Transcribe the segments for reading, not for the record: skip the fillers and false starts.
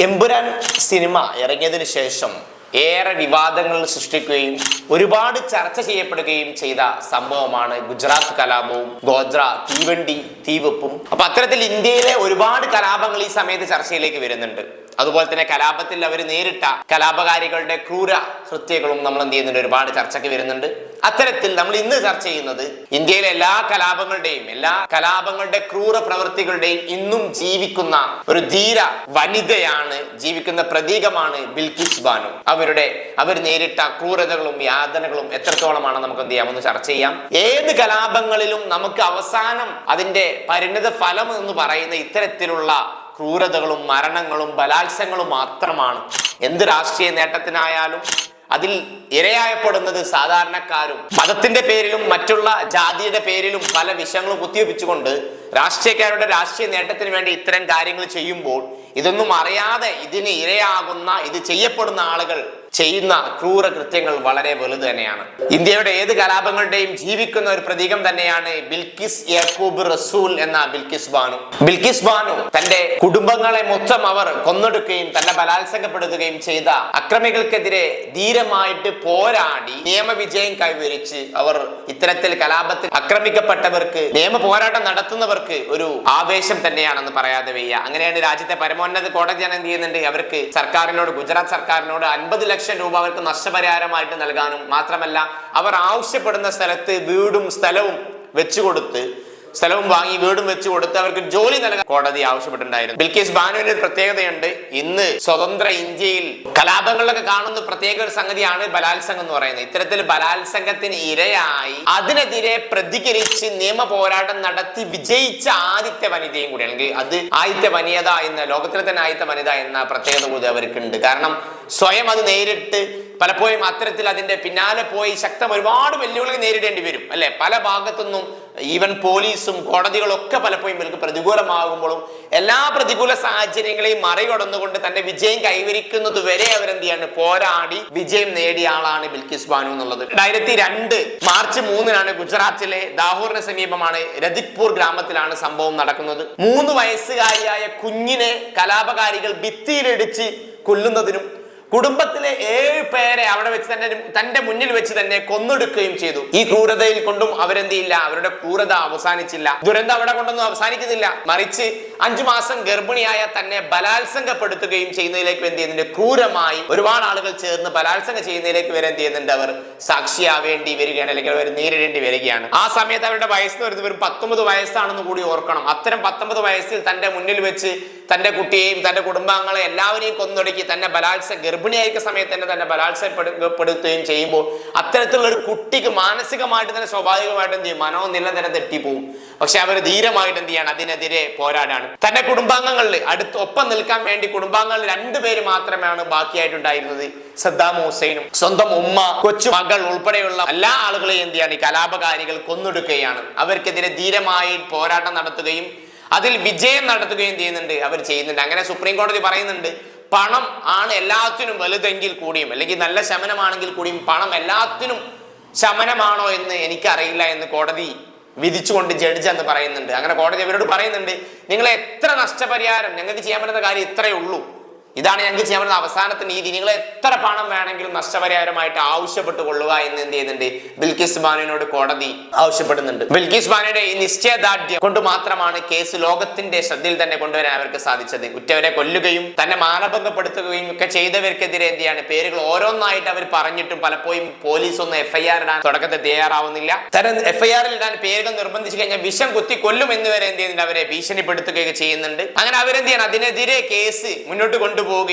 Empuraan cinema ഇറങ്ങിയതിനു ശേഷം ഏറെ വിവാദങ്ങൾ സൃഷ്ടിക്കുകയും ഒരുപാട് ചർച്ച ചെയ്യപ്പെടുകയും ചെയ്ത സംഭവമാണ് ഗുജറാത്ത് കലാപവും ഗോദ്ര തീവണ്ടി തീവെപ്പും. അപ്പൊ അത്തരത്തിൽ ഇന്ത്യയിലെ ഒരുപാട് കലാപങ്ങൾ ഈ സമയത്ത് ചർച്ചയിലേക്ക് വരുന്നുണ്ട്. അതുപോലെ തന്നെ കലാപത്തിൽ അവർ നേരിട്ട കലാപകാരികളുടെ ക്രൂര കൃത്യങ്ങളും നമ്മൾ എന്ത് ചെയ്യുന്നുണ്ട്, ഒരുപാട് ചർച്ചയ്ക്ക് വരുന്നുണ്ട്. അത്തരത്തിൽ നമ്മൾ ഇന്ന് ചർച്ച ചെയ്യുന്നത് ഇന്ത്യയിലെ എല്ലാ കലാപങ്ങളുടെ ക്രൂര പ്രവൃത്തികളുടെയും ഇന്നും ജീവിക്കുന്ന ഒരു ധീര വനിതയാണ്, ജീവിക്കുന്ന പ്രതീകമാണ് ബിൽക്കിസ് ബാനു. അവർ നേരിട്ട ക്രൂരതകളും യാതനകളും എത്രത്തോളമാണ് നമുക്ക് എന്ത് ചെയ്യാം, ഒന്ന് ചർച്ച ചെയ്യാം. ഏത് കലാപങ്ങളിലും നമുക്ക് അവസാനം അതിന്റെ പരിണിത ഫലം എന്ന് പറയുന്ന ഇത്തരത്തിലുള്ള ക്രൂരതകളും മരണങ്ങളും ബലാത്സംഗങ്ങളും മാത്രമാണ്. എന്ത് രാഷ്ട്രീയ നേട്ടത്തിനായാലും അതിൽ ഇരയായപ്പെടുന്നത് സാധാരണക്കാരും. മതത്തിന്റെ പേരിലും മറ്റുള്ള ജാതിയുടെ പേരിലും പല വിഷയങ്ങളും കുത്തിവെപ്പിച്ചുകൊണ്ട് രാഷ്ട്രീയക്കാരുടെ രാഷ്ട്രീയ നേട്ടത്തിന് വേണ്ടി ഇത്തരം കാര്യങ്ങൾ ചെയ്യുമ്പോൾ ഇതൊന്നും അറിയാതെ ഇതിന് ഇരയാകുന്ന, ഇത് ചെയ്യപ്പെടുന്ന ആളുകൾ ചെയ്യുന്ന ക്രൂര കൃത്യങ്ങൾ വളരെ വലുത് തന്നെയാണ്. ഇന്ത്യയുടെ ഏത് കലാപങ്ങളുടെയും ജീവിക്കുന്ന ഒരു പ്രതീകം തന്നെയാണ് ബിൽക്കിസ് യാക്കൂബ് റസൂൽ എന്ന ബിൽക്കിസ് ബാനു തന്റെ കുടുംബങ്ങളെ മൊത്തം അവർ കൊന്നൊടുക്കുകയും തന്നെ ബലാത്സംഗപ്പെടുത്തുകയും ചെയ്ത അക്രമികൾക്കെതിരെ ധീരമായിട്ട് പോരാടി നിയമവിജയം കൈവരിച്ച് അവർ ഇത്തരത്തിൽ കലാപത്തിൽ ആക്രമിക്കപ്പെട്ടവർക്ക് നിയമ പോരാട്ടം നടത്തുന്നവർക്ക് ഒരു ആവേശം തന്നെയാണെന്ന് പറയാതെ വയ്യ. അങ്ങനെയാണ് രാജ്യത്തെ പരമോന്നത കോടതി എന്ത് ചെയ്യുന്നുണ്ട്, അവർക്ക് ഗുജറാത്ത് സർക്കാരിനോട് 50 ലക്ഷം രൂപ അവർക്ക് നഷ്ടപരിഹാരമായിട്ട് നൽകാനും മാത്രമല്ല അവർ ആവശ്യപ്പെടുന്ന സ്ഥലത്ത് വീടും സ്ഥലവും വാങ്ങി വീടും വെച്ചു കൊടുത്ത് അവർക്ക് ജോലി നൽകാൻ കോടതി ആവശ്യപ്പെട്ടിട്ടുണ്ടായിരുന്നു. ബിൽക്കിസ് ബാനുവിന് ഒരു പ്രത്യേകതയുണ്ട്. ഇന്ന് സ്വതന്ത്ര ഇന്ത്യയിൽ കലാപങ്ങളിലൊക്കെ കാണുന്ന പ്രത്യേക ഒരു സംഗതിയാണ് ബലാത്സംഗം എന്ന് പറയുന്നത്. ഇത്തരത്തിൽ ബലാത്സംഗത്തിന് ഇരയായി അതിനെതിരെ പ്രതികരിച്ച് നിയമ പോരാട്ടം നടത്തി വിജയിച്ച ആദ്യത്തെ വനിതയും കൂടി, അല്ലെങ്കിൽ അത് ആദ്യത്തെ വനിത എന്ന ലോകത്തിലെ തന്നെ ആദ്യത്തെ വനിത എന്ന പ്രത്യേകത കൂടി അവർക്കുണ്ട്. കാരണം സ്വയം അത് നേരിട്ട് പലപ്പോഴും അത്തരത്തിൽ അതിന്റെ പിന്നാലെ പോയി ഒരുപാട് വെല്ലുവിളികൾ നേരിടേണ്ടി വരും അല്ലെ. പല ഭാഗത്തുനിന്നും ഈവൻ പോലീസും കോടതികളൊക്കെ പലപ്പോഴും ഇവർക്ക് പ്രതികൂലമാകുമ്പോഴും എല്ലാ പ്രതികൂല സാഹചര്യങ്ങളെയും മറികടന്നുകൊണ്ട് തന്റെ വിജയം കൈവരിക്കുന്നത് വരെ അവരെന്ത് ചെയ്യാണ്, പോരാടി വിജയം നേടിയ ആളാണ് ബിൽക്കിസ് ബാനു എന്നുള്ളത്. 2002 മാർച്ച് 3 ഗുജറാത്തിലെ ദാഹോറിന് സമീപമാണ് രതിക്പൂർ ഗ്രാമത്തിലാണ് സംഭവം നടക്കുന്നത്. 3 വയസ്സുകാരിയായ കുഞ്ഞിനെ കലാപകാരികൾ ഭിത്തിയിലിടിച്ച് കൊല്ലുന്നതിനും കുടുംബത്തിലെ 7 പേരെ അവിടെ വെച്ച് തന്നെ തന്റെ മുന്നിൽ വെച്ച് തന്നെ കൊന്നൊടുക്കുകയും ചെയ്തു. ഈ ക്രൂരതയിൽ കൊണ്ടും അവരെന്ത് ചെയ്യില്ല, അവരുടെ ക്രൂരത അവസാനിച്ചില്ല. ദുരന്തം അവിടെ കൊണ്ടൊന്നും അവസാനിക്കുന്നില്ല. മറിച്ച് 5 മാസം ഗർഭിണിയായ തന്നെ ബലാത്സംഗപ്പെടുത്തുകയും ചെയ്യുന്നതിലേക്ക് എന്ത് ചെയ്യുന്നുണ്ട്, ക്രൂരമായി ഒരുപാട് ആളുകൾ ചേർന്ന് ബലാത്സംഗം ചെയ്യുന്നതിലേക്ക് വരെ എന്ത് ചെയ്യുന്നുണ്ട്, അവർ സാക്ഷിയാവേണ്ടി വരികയാണ്, അല്ലെങ്കിൽ അവർ നേരിടേണ്ടി വരികയാണ്. ആ സമയത്ത് അവരുടെ വയസ്സ് വരുന്നത് വെറും 19 വയസ്സാണെന്ന് കൂടി ഓർക്കണം. അത്തരം 19 വയസ്സിൽ തന്റെ മുന്നിൽ വെച്ച് തന്റെ കുട്ടിയെയും തന്റെ കുടുംബാംഗങ്ങളെ എല്ലാവരെയും കൊന്നൊടുക്കി തന്നെ ഗർഭിണിയായിരിക്കുന്ന സമയത്ത് തന്നെ ബലാത്സംഗപ്പെടുത്തുകയും ചെയ്യുമ്പോൾ അത്തരത്തിലുള്ള ഒരു കുട്ടിക്ക് മാനസികമായിട്ട് തന്നെ സ്വാഭാവികമായിട്ട് എന്ത് ചെയ്യും, മനോനില തന്നെ തെറ്റിപ്പോവും. പക്ഷെ അവർ ധീരമായിട്ട് എന്ത് ചെയ്യാണ്, അതിനെതിരെ പോരാടാണ്. തന്റെ കുടുംബാംഗങ്ങളിൽ ഒപ്പം നിൽക്കാൻ വേണ്ടി കുടുംബാംഗങ്ങളിൽ 2 പേര് മാത്രമാണ് ബാക്കിയായിട്ടുണ്ടായിരുന്നത്. സദ്ദാം ഹുസൈനും സ്വന്തം ഉമ്മ, കൊച്ചു മകൾ ഉൾപ്പെടെയുള്ള എല്ലാ ആളുകളെയും എന്ത് ചെയ്യാണ്, ഈ കലാപകാരികൾ കൊന്നൊടുക്കുകയാണ്. അവർക്കെതിരെ ധീരമായി പോരാട്ടം നടത്തുകയും അതിൽ വിജയം നടത്തുകയും ചെയ്യുന്നുണ്ട്. അങ്ങനെ സുപ്രീം കോടതി പറയുന്നുണ്ട്, പണം ആണ് എല്ലാത്തിനും വലുതെങ്കിൽ കൂടിയും, അല്ലെങ്കിൽ നല്ല ശമനമാണെങ്കിൽ കൂടിയും പണം എല്ലാത്തിനും ശമനമാണോ എന്ന് എനിക്കറിയില്ല എന്ന് കോടതി വിധിച്ചുകൊണ്ട് ജഡ്ജ് എന്ന് പറയുന്നുണ്ട്. അങ്ങനെ കോടതി അവരോട് പറയുന്നുണ്ട്, നിങ്ങൾ എത്ര നഷ്ടപരിഹാരം, ഞങ്ങൾക്ക് ചെയ്യാൻ പറ്റുന്ന കാര്യം ഇത്രയേ ഉള്ളൂ, ഇതാണ് ഞങ്ങൾക്ക് ചെയ്യാൻ പറ്റുന്ന അവസാനത്തെ നീതി, നിങ്ങൾ എത്ര പണം വേണമെങ്കിലും നഷ്ടപരിഹാരമായിട്ട് ആവശ്യപ്പെട്ടു കൊള്ളുക എന്ന് എന്ത് ചെയ്യുന്നുണ്ട്, ബിൽക്കിസ് ബാനുവിനോട് കോടതി ആവശ്യപ്പെടുന്നുണ്ട്. ബിൽക്കിസ് ബാനുവിന്റെ ഈ നിശ്ചയദാർഢ്യം കൊണ്ട് മാത്രമാണ് കേസ് ലോകത്തിന്റെ ശ്രദ്ധയിൽ തന്നെ കൊണ്ടുവരാൻ അവർക്ക് സാധിച്ചത്. ഉറ്റവരെ കൊല്ലുകയും തന്നെ മാനഭംഗപ്പെടുത്തുകയും ഒക്കെ ചെയ്തവർക്കെതിരെ എന്ത് ചെയ്യാണ്, പേരുകൾ ഓരോന്നായിട്ട് അവർ പറഞ്ഞിട്ടും പലപ്പോഴും പോലീസ് ഒന്നും FIR ഇടാൻ തുടക്കത്തിൽ തയ്യാറാവുന്നില്ല. തരം FIR ഇടാൻ പേരുകൾ നിർബന്ധിച്ചു കഴിഞ്ഞാൽ വിഷം കുത്തി കൊല്ലും എന്ന് വരെ എന്ത് ചെയ്യുന്നുണ്ട്, അവരെ ഭീഷണിപ്പെടുത്തുകയൊക്കെ ചെയ്യുന്നുണ്ട്. അങ്ങനെ അവരെന്ത് ചെയ്യണം, അതിനെതിരെ കേസ് മുന്നോട്ട് കൊണ്ടുപോവുകയും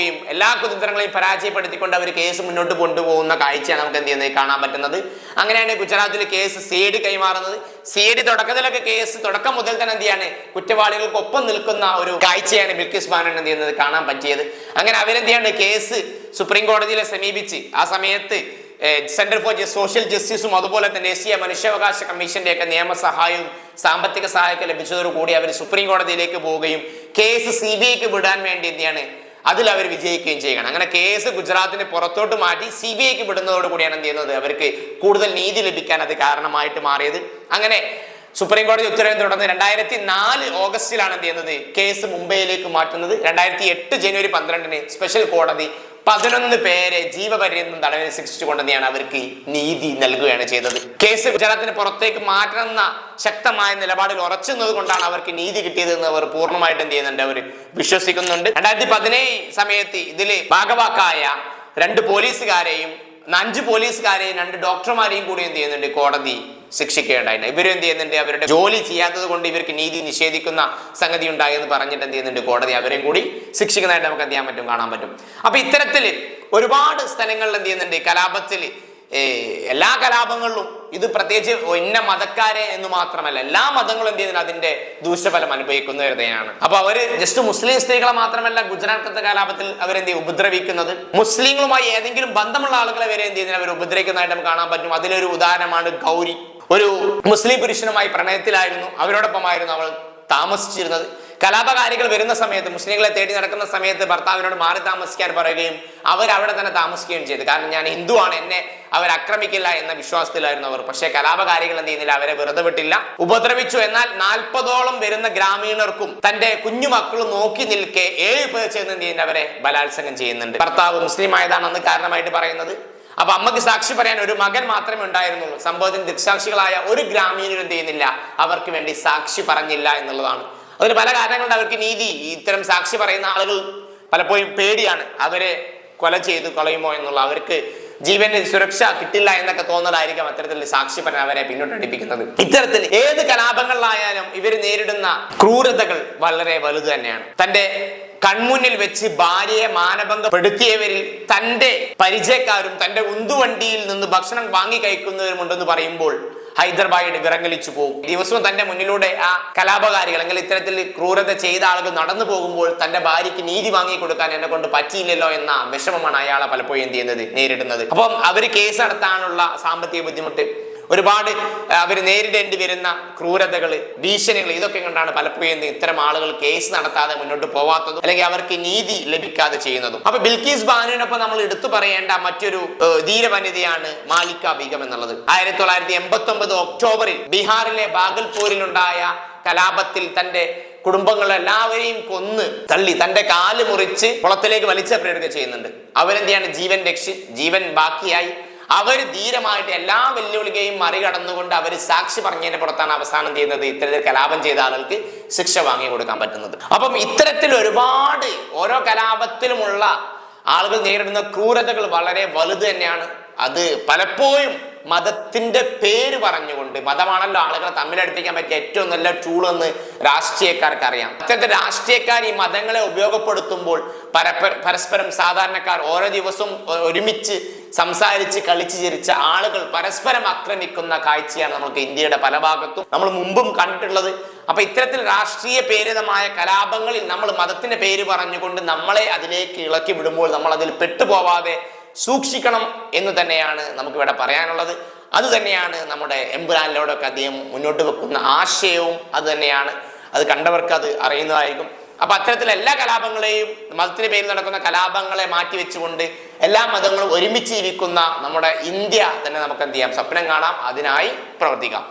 എല്ലാ കുതന്ത്രങ്ങളെയും പരാജയപ്പെടുത്തിക്കൊണ്ട് അവർ കേസ് മുന്നോട്ട് കൊണ്ടുപോകുന്ന കാഴ്ചയാണ് നമുക്ക് എന്ത് ചെയ്യുന്നത്, കാണാൻ പറ്റുന്നത്. അങ്ങനെയാണ് ഗുജറാത്തിൽ കേസ് CID കൈമാറുന്നത്. CID തുടക്കത്തിലൊക്കെ കേസ് തുടക്കം മുതൽ തന്നെ എന്ത് ചെയ്യാണ്, കുറ്റവാളികൾക്ക് ഒപ്പം നിൽക്കുന്ന ഒരു കാഴ്ചയാണ് ബിൽക്കിസ് ബാനു എന്ത് ചെയ്യുന്നത് കാണാൻ പറ്റിയത്. അങ്ങനെ അവരെന്ത് ചെയ്യാണ്, കേസ് സുപ്രീം കോടതിയിലെ സമീപിച്ച് ആ സമയത്ത് സെന്റർ ഫോർ സോഷ്യൽ ജസ്റ്റിസും അതുപോലെ തന്നെ ദേശീയ മനുഷ്യാവകാശ കമ്മീഷന്റെ ഒക്കെ നിയമസഹായവും സാമ്പത്തിക സഹായമൊക്കെ ലഭിച്ചതോടുകൂടി അവർ സുപ്രീം കോടതിയിലേക്ക് പോവുകയും കേസ് CBIക്ക് വിടാൻ വേണ്ടി എന്ത് ചെയ്യാണ്, അതിൽ അവർ വിജയിക്കുകയും ചെയ്യണം. അങ്ങനെ കേസ് ഗുജറാത്തിന് പുറത്തോട്ട് മാറ്റി CBIക്ക് വിടുന്നതോടുകൂടിയാണ് എന്ത് ചെയ്യുന്നത്, അവർക്ക് കൂടുതൽ നീതി ലഭിക്കാൻ അത് കാരണമായിട്ട് മാറിയത്. അങ്ങനെ സുപ്രീം കോടതി ഉത്തരവിനെ തുടർന്ന് 2004 ഓഗസ്റ്റിലാണ് എന്ത് ചെയ്യുന്നത് കേസ് മുംബൈയിലേക്ക് മാറ്റുന്നത്. 2008 ജനുവരി 12 സ്പെഷ്യൽ കോടതി 11 പേരെ ജീവപര്യന്തം തടവിന് ശിക്ഷിച്ചുകൊണ്ടെന്നെയാണ് അവർക്ക് നീതി നൽകുകയാണ് ചെയ്തത്. കേസ് ഗുജറാത്തിന് പുറത്തേക്ക് മാറ്റണമെന്ന ശക്തമായ നിലപാടിൽ ഉറച്ചുന്നത് കൊണ്ടാണ് അവർക്ക് നീതി കിട്ടിയത് എന്ന് അവർ പൂർണ്ണമായിട്ട് എന്ത് ചെയ്യുന്നുണ്ട്, അവർ വിശ്വസിക്കുന്നുണ്ട്. 2017 സമയത്ത് ഇതില് ഭാഗവാക്കായ 2 പോലീസുകാരെയും 5 പോലീസുകാരെയും 2 ഡോക്ടർമാരെയും കൂടി എന്ത് ചെയ്യുന്നുണ്ട്, കോടതി ശിക്ഷിക്കേണ്ടായിട്ട്. ഇവരും എന്ത് ചെയ്യുന്നുണ്ട്, അവരുടെ ജോലി ചെയ്യാത്തത് കൊണ്ട് ഇവർക്ക് നീതി നിഷേധിക്കുന്ന സംഗതി ഉണ്ടായെന്ന് പറഞ്ഞിട്ട് എന്ത് ചെയ്യുന്നുണ്ട്, കോടതി അവരെയും കൂടി ശിക്ഷിക്കുന്നതായിട്ട് നമുക്ക് എന്ത് ചെയ്യാൻ പറ്റും, കാണാൻ പറ്റും. അപ്പൊ ഇത്തരത്തില് ഒരുപാട് സ്ഥലങ്ങളിൽ എന്ത് ചെയ്യുന്നുണ്ട്, കലാപത്തിൽ എല്ലാ കലാപങ്ങളിലും ഇത് പ്രത്യേകിച്ച് ഇന്ന മതക്കാരെ എന്ന് മാത്രമല്ല എല്ലാ മതങ്ങളും എന്ത് ചെയ്യുന്നത് അതിന്റെ ദൂഷ്യഫലം അനുഭവിക്കുന്നവരുടെയാണ്. അപ്പൊ അവര് ജസ്റ്റ് മുസ്ലിം സ്ത്രീകളെ മാത്രമല്ല ഗുജറാത്ത് കലാപത്തിൽ അവരെന്ത് ഉപദ്രവിക്കുന്നത്, മുസ്ലിങ്ങളുമായി ഏതെങ്കിലും ബന്ധമുള്ള ആളുകളെ വരെ എന്ത് ചെയ്യുന്നത് അവർ ഉപദ്രവിക്കുന്നതായിട്ട് നമുക്ക് കാണാൻ പറ്റും. അതിലൊരു ഉദാഹരണമാണ് ഗൗരി. ഒരു മുസ്ലിം പുരുഷനുമായി പ്രണയത്തിലായിരുന്നു, അവരോടൊപ്പമായിരുന്നു അവൾ താമസിച്ചിരുന്നത്. കലാപകാരികൾ വരുന്ന സമയത്ത്, മുസ്ലിങ്ങളെ തേടി നടക്കുന്ന സമയത്ത് ഭർത്താവിനോട് മാറി താമസിക്കാൻ പറയുകയും അവരവിടെ തന്നെ താമസിക്കുകയും ചെയ്തു. കാരണം ഞാൻ ഹിന്ദുവാണ്, എന്നെ അവർ ആക്രമിക്കില്ല എന്ന വിശ്വാസത്തിലായിരുന്നു അവർ. പക്ഷേ കലാപകാരികൾ എന്ത് ചെയ്യുന്നില്ല, അവരെ വെറുതെ വിട്ടില്ല, ഉപദ്രവിച്ചു. എന്നാൽ 40ഓളം വരുന്ന ഗ്രാമീണർക്കും തന്റെ കുഞ്ഞുമക്കളും നോക്കി നിൽക്കെ 7 പേർ ചേർന്ന് എന്ത് ചെയ്യുന്നുണ്ട്, അവരെ ബലാത്സംഗം ചെയ്യുന്നുണ്ട്. ഭർത്താവ് മുസ്ലിം ആയതാണെന്ന് കാരണമായിട്ട് പറയുന്നത്. അപ്പൊ അമ്മക്ക് സാക്ഷി പറയാൻ ഒരു മകൻ മാത്രമേ ഉണ്ടായിരുന്നുള്ളൂ. സംഭവത്തിന് ദൃക്സാക്ഷികളായ ഒരു ഗ്രാമീണരും എന്ത് ചെയ്യുന്നില്ല, അവർക്ക് വേണ്ടി സാക്ഷി പറഞ്ഞില്ല എന്നുള്ളതാണ്. അതിന് പല കാരണങ്ങളുണ്ട്. അവർക്ക് നീതി, ഇത്തരം സാക്ഷി പറയുന്ന ആളുകൾ പലപ്പോഴും പേടിയാണ്, അവരെ കൊല ചെയ്ത് കളയുമോ എന്നുള്ള, അവർക്ക് ജീവന് സുരക്ഷ കിട്ടില്ല എന്നൊക്കെ തോന്നലായിരിക്കും അത്തരത്തിൽ സാക്ഷി പറഞ്ഞ അവരെ പിന്നോട്ടടിപ്പിക്കുന്നത്. ഇത്തരത്തിൽ ഏത് കലാപങ്ങളിലായാലും ഇവർ നേരിടുന്ന ക്രൂരതകൾ വളരെ വലുത് തന്നെയാണ്. തന്റെ കൺമുന്നിൽ വെച്ച് ഭാര്യയെ മാനഭംഗപ്പെടുത്തിയവരിൽ തന്റെ പരിചയക്കാരും തന്റെ ഉന്തുവണ്ടിയിൽ നിന്ന് ഭക്ഷണം വാങ്ങി കഴിക്കുന്നവരുമുണ്ടെന്ന് പറയുമ്പോൾ ഹൈദരാബാദ് വിറങ്ങലിച്ചു പോകും. ദിവസവും തന്റെ മുന്നിലൂടെ ആ കലാപകാരികൾ അല്ലെങ്കിൽ ഇത്തരത്തിൽ ക്രൂരത ചെയ്ത ആളുകൾ നടന്നു പോകുമ്പോൾ തന്റെ ഭാര്യയ്ക്ക് നീതി വാങ്ങി കൊടുക്കാൻ എന്നെ കൊണ്ട് പറ്റിയില്ലല്ലോ എന്ന വിഷമമാണ് അയാളെ പലപ്പോഴും എന്ത് ചെയ്യുന്നത്, നേരിടുന്നത്. അപ്പം അവര് കേസ് നടത്താനുള്ള സാമ്പത്തിക ബുദ്ധിമുട്ട്, ഒരുപാട് അവർ നേരിടേണ്ടി വരുന്ന ക്രൂരതകൾ, ഭീഷണികൾ, ഇതൊക്കെ കൊണ്ടാണ് പലപ്പോഴും ഇത്തരം ആളുകൾ കേസ് നടത്താതെ മുന്നോട്ട് പോവാത്തതും അല്ലെങ്കിൽ അവർക്ക് നീതി ലഭിക്കാതെ ചെയ്യുന്നതും. അപ്പൊ ബിൽക്കീസ് ബാനുവിനൊപ്പം നമ്മൾ എടുത്തു പറയേണ്ട മറ്റൊരു ധീരവനിതയാണ് മാലിക ബീഗം എന്നുള്ളത്. 1989 ഒക്ടോബറിൽ ബീഹാറിലെ ബാഗൽപൂരിലുണ്ടായ കലാപത്തിൽ തന്റെ കുടുംബങ്ങളെല്ലാവരെയും കൊന്ന് തള്ളി തന്റെ കാല് മുറിച്ച് കുളത്തിലേക്ക് വലിച്ചെറിയുക ചെയ്യുന്നുണ്ട്. അവരെന്തെയാണ്, ജീവൻ ബാക്കിയായി അവർ ധീരമായിട്ട് എല്ലാ വെല്ലുവിളികളെയും മറികടന്നുകൊണ്ട് അവർ സാക്ഷി പറഞ്ഞതിന്റെ പുറത്താണ് അവസാനം ചെയ്യുന്നത് ഇത്തരത്തിൽ കലാപം ചെയ്ത ആളുകൾക്ക് ശിക്ഷ വാങ്ങി കൊടുക്കാൻ പറ്റുന്നത്. അപ്പം ഇത്തരത്തിൽ ഒരുപാട് ഓരോ കലാപത്തിലുമുള്ള ആളുകൾ നേരിടുന്ന ക്രൂരതകൾ വളരെ വലുത് തന്നെയാണ്. അത് പലപ്പോഴും മതത്തിന്റെ പേര് പറഞ്ഞുകൊണ്ട്, മതമാണല്ലോ ആളുകളെ തമ്മിലടുപ്പിക്കാൻ പറ്റിയ ഏറ്റവും നല്ല ടൂൾ എന്ന് രാഷ്ട്രീയക്കാർക്ക് അറിയാം. അത്തരത്തിൽ രാഷ്ട്രീയക്കാർ ഈ മതങ്ങളെ ഉപയോഗപ്പെടുത്തുമ്പോൾ പരസ്പരം സാധാരണക്കാർ ഓരോ ദിവസവും ഒരുമിച്ച് സംസാരിച്ച് കളിച്ച് ചിരിച്ച ആളുകൾ പരസ്പരം ആക്രമിക്കുന്ന കാഴ്ചയാണ് നമുക്ക് ഇന്ത്യയുടെ പല ഭാഗത്തും നമ്മൾ മുമ്പും കണ്ടിട്ടുള്ളത്. അപ്പൊ ഇത്തരത്തിൽ രാഷ്ട്രീയ പ്രേരിതമായ കലാപങ്ങളിൽ നമ്മൾ മതത്തിന്റെ പേര് പറഞ്ഞുകൊണ്ട് നമ്മളെ അതിലേക്ക് ഇളക്കി വിടുമ്പോൾ നമ്മൾ അതിൽ പെട്ടുപോവാതെ സൂക്ഷിക്കണം എന്ന് തന്നെയാണ് നമുക്കിവിടെ പറയാനുള്ളത്. അത് തന്നെയാണ് നമ്മുടെ എമ്പുരാനിലോടൊക്കെ അദ്ദേഹം മുന്നോട്ട് വെക്കുന്ന ആശയവും അത് തന്നെയാണ്. അത് കണ്ടവർക്ക് അത് അറിയുന്നതായിരിക്കും. അപ്പൊ അത്തരത്തിൽ എല്ലാ കലാപങ്ങളെയും, മതത്തിന്റെ പേരിൽ നടക്കുന്ന കലാപങ്ങളെ മാറ്റിവെച്ചുകൊണ്ട് എല്ലാ മതങ്ങളും ഒരുമിച്ച് ജീവിക്കുന്ന നമ്മുടെ ഇന്ത്യ തന്നെ നമുക്ക് എന്ത് ചെയ്യാം, സ്വപ്നം കാണാം, അതിനായി പ്രവർത്തിക്കാം.